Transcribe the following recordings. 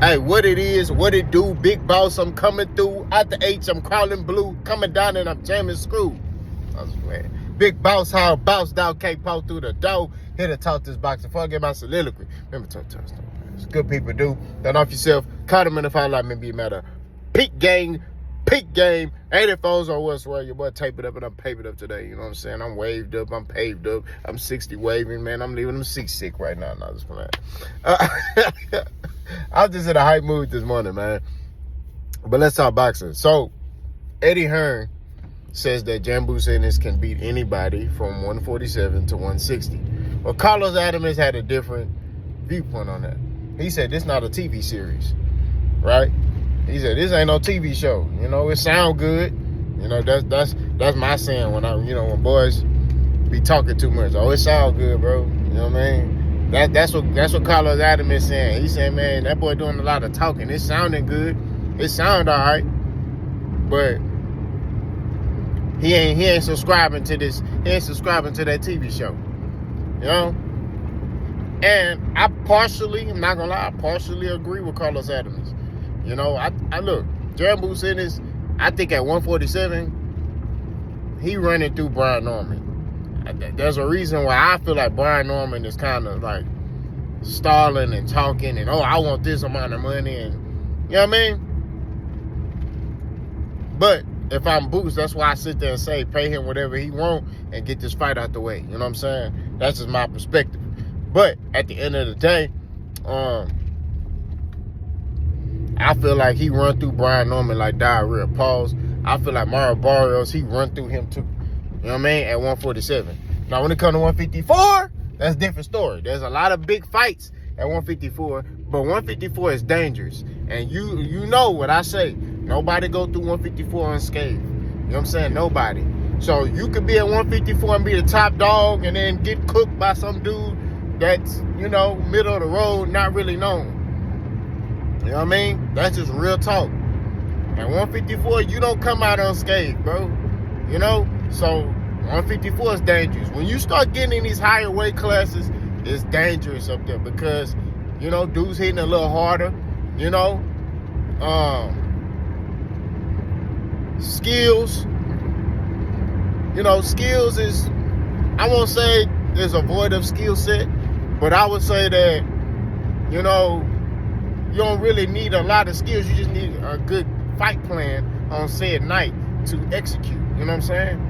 Hey, what it is, what it do, big boss, I'm coming through. At the H, I'm crawling blue. Coming down and I'm jamming screw. I was playing. Big boss, how bounce down, can't pull through the door. Here to talk this box before I get my soliloquy. Remember to touch it's good people do. Don't off yourself. Caught them in the fire like maybe matter. Peak game. 84s or what's where your boy tape it up and I'm paved up today. You know what I'm saying? I'm waved up, I'm paved up, I'm 60 waving, man. I'm leaving them sick right now. No, just playing. I was just in a hype mood this morning, man. But let's talk boxing. So, Eddie Hearn says that Jaron Ennis can beat anybody from 147 to 160. Well, Carlos Adams had a different viewpoint on that. He said this not a TV series, right? He said this ain't no TV show. You know, it sound good. You know, that's my saying when when boys be talking too much. Oh, it sound good, bro. You know what I mean? That's what Carlos Adams is saying. He said, man, that boy doing a lot of talking. It sounding good. It sound all right, but he ain't subscribing to this. He ain't subscribing to that TV show. You know? And I'm not gonna lie, I partially agree with Carlos Adams. You know, I look, Jaron Ennis, I think at 147, he running through Brian Norman. There's a reason why I feel like Brian Norman is kind of like stalling and talking and, I want this amount of money and, you know what I mean? But if I'm Boots, that's why I sit there and say pay him whatever he want and get this fight out the way. You know what I'm saying? That's just my perspective. But at the end of the day, I feel like he run through Brian Norman like diarrhea. Pause. I feel like Mario Barrios, he run through him too. You know what I mean? At 147. Now, when it comes to 154, that's a different story. There's a lot of big fights at 154, but 154 is dangerous. And you know what I say. Nobody go through 154 unscathed. You know what I'm saying? Nobody. So you could be at 154 and be the top dog and then get cooked by some dude that's, middle of the road, not really known. You know what I mean? That's just real talk. At 154, you don't come out unscathed, bro. You know? So 154 is dangerous. When you start getting in these higher weight classes, it's dangerous up there because, dudes hitting a little harder. Skills. Skills is, I won't say there's a void of skill set, but I would say that, you don't really need a lot of skills. You just need a good fight plan on said night to execute. You know what I'm saying?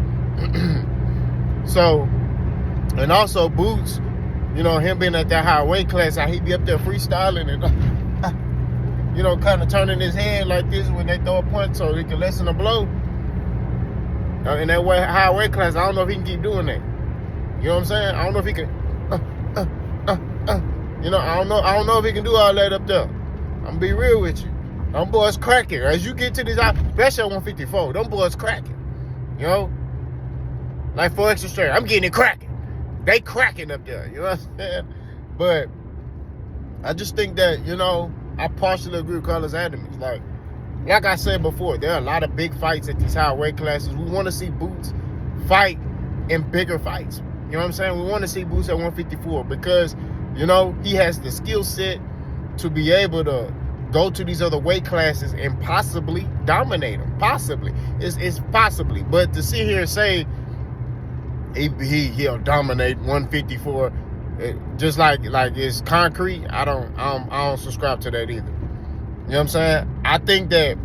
So, and also Boots, him being at that high weight class, how he be up there freestyling and, kind of turning his head like this when they throw a punch so he can lessen the blow. In that high weight class, I don't know if he can keep doing that. You know what I'm saying? I don't know if he can. I don't know if he can do all that up there. I'm gonna be real with you. Them boys cracking. As you get to this, especially at 154, them boys cracking. Like 4 extra straight. I'm getting it cracking. They cracking up there. You know what I'm saying? But I just think that, I partially agree with Carlos Adams. Like I said before, there are a lot of big fights at these high weight classes. We want to see Boots fight in bigger fights. You know what I'm saying? We want to see Boots at 154 because, he has the skill set to be able to go to these other weight classes and possibly dominate them. Possibly. It's possibly. But to sit here and say he'll dominate 154 just like it's concrete, I don't subscribe to that either. You know what I'm saying? I think that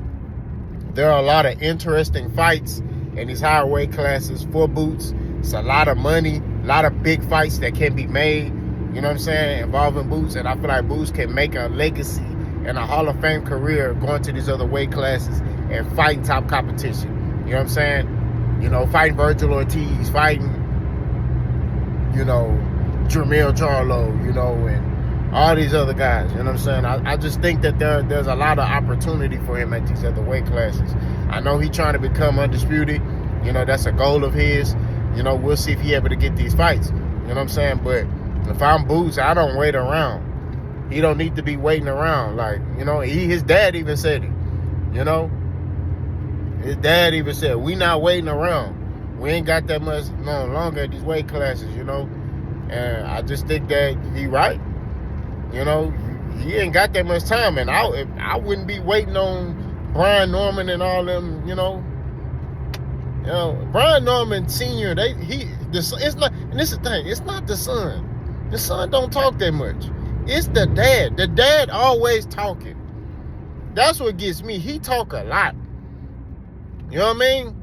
there are a lot of interesting fights in these higher weight classes for Boots. It's a lot of money, a lot of big fights that can be made, you know what I'm saying, involving Boots. And I feel like Boots can make a legacy and a Hall of Fame career going to these other weight classes and fighting top competition. You know what I'm saying? Fighting Virgil Ortiz, fighting, Jermell Charlo, and all these other guys. You know what I'm saying? I just think that there's a lot of opportunity for him at these other weight classes. I know he's trying to become undisputed. That's a goal of his. We'll see if he's able to get these fights. You know what I'm saying? But if I'm Boots, I don't wait around. He don't need to be waiting around. Like, his dad even said it. His dad even said, we not waiting around. We ain't got that much no longer at these weight classes, And I just think that he right. he ain't got that much time, and I wouldn't be waiting on Brian Norman and all them, Brian Norman Sr., it's not, and this is the thing, it's not the son. The son don't talk that much. It's the dad. The dad always talking. That's what gets me. He talk a lot. You know what I mean?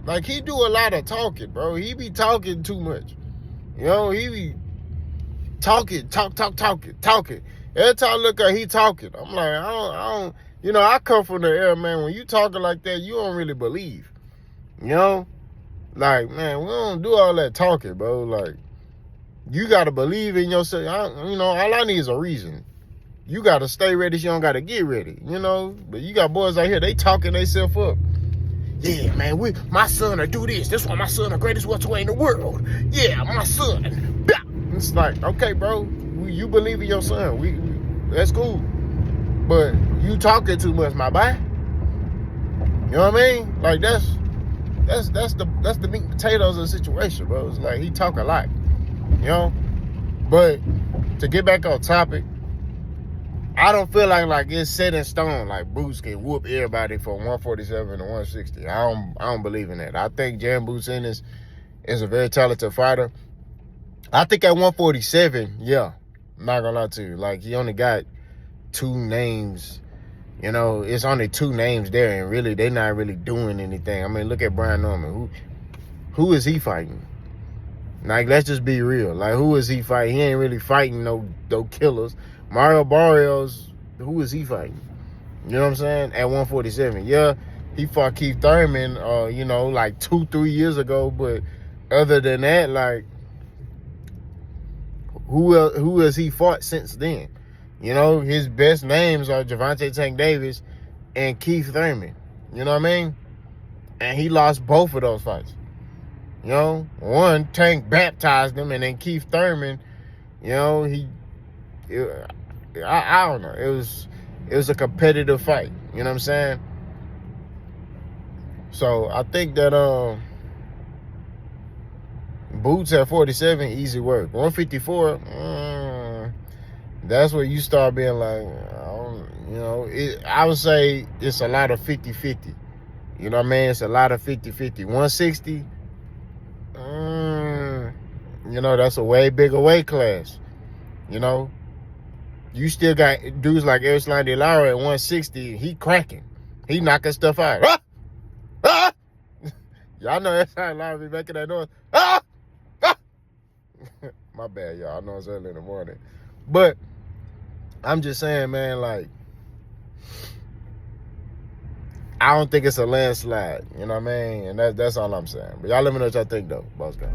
Like, he do a lot of talking, bro. He be talking too much. He be talking. Every time I look at, he talking. I'm like, I don't, I come from the era, man, when you talking like that, you don't really believe. Like, man, we don't do all that talking, bro. Like, you got to believe in yourself. All I need is a reason. You got to stay ready, you don't got to get ready, But you got boys out here, they talking themselves up. Yeah, man, my son will do this. This one, my son the greatest welterweight in the world. Yeah, my son. It's like, okay, bro, you believe in your son. That's cool. But you talking too much, my boy. You know what I mean? Like, that's the meat and potatoes of the situation, bro. It's like, he talk a lot, But to get back on topic, I don't feel like it's set in stone. Like, Boots can whoop everybody from 147 to 160. I don't believe in that. I think Jaron Ennis is a very talented fighter. I think at 147, yeah, I'm not gonna lie to you. Like, he only got 2 names. It's only 2 names there, and really, they're not really doing anything. I mean, look at Brian Norman. Who is he fighting? Like, let's just be real. Like, who is he fighting? He ain't really fighting no killers. Mario Barrios, who is he fighting? You know what I'm saying? At 147. Yeah, he fought Keith Thurman, like 2-3 years ago. But other than that, like, who has he fought since then? His best names are Gervonta Tank Davis and Keith Thurman. You know what I mean? And he lost both of those fights. One, Tank baptized him, and then Keith Thurman, I don't know. It was a competitive fight. You know what I'm saying? So I think that Boots at 47, easy work. 154, that's where you start being like, I would say it's a lot of 50-50. You know what I mean? It's a lot of 50-50. 160, that's a way bigger weight class. You still got dudes like Erislan De Lara at 160. He cracking. He knocking stuff out. Ah! Ah! Y'all know Erislan De Lara be making that noise. Ah! Ah! My bad, y'all. I know it's early in the morning. But I'm just saying, man, like, I don't think it's a landslide. You know what I mean? And that's all I'm saying. But y'all let me know what y'all think, though. Boss guy.